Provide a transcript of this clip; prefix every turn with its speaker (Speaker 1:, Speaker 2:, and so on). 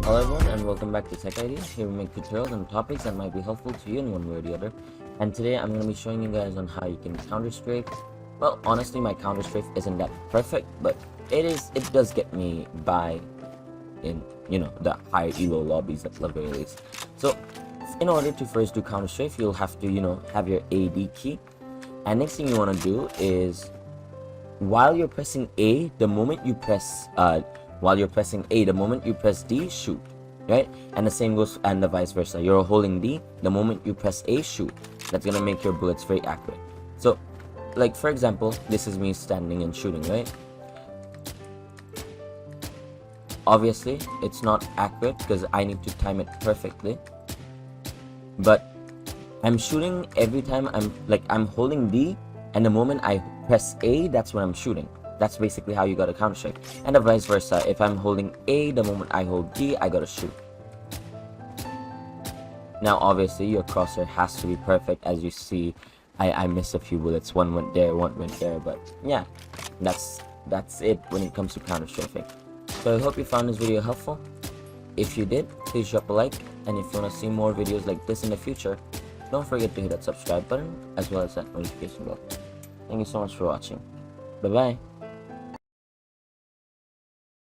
Speaker 1: Hello everyone and welcome back to Tech ID. Here we make tutorials on topics that might be helpful to you in one way or the other. And today I'm going to be showing you guys on how you can counter-strafe. Well, honestly my counter-strafe isn't that perfect, but it does get me by in, the higher elo lobbies at the very least. So in order to first do counter-strafe, you'll have to, have your AD key. And next thing you want to do is while you're pressing A, the moment you press D, shoot, right? And the same goes, and the vice versa. You're holding D, the moment you press A, shoot. That's gonna make your bullets very accurate. So, like for example, this is me standing and shooting, right? Obviously, it's not accurate because I need to time it perfectly. But I'm shooting every time I'm holding D, and the moment I press A, that's when I'm shooting. That's basically how you gotta counter-strafe. And the vice versa. If I'm holding A, the moment I hold D, I gotta shoot. Now obviously your crosshair has to be perfect. As you see, I missed a few bullets. One went there, one went there. But yeah, that's it when it comes to counter-strafing. So I hope you found this video helpful. If you did, please drop a like. And if you wanna see more videos like this in the future, don't forget to hit that subscribe button as well as that notification bell. Thank you so much for watching. Bye bye.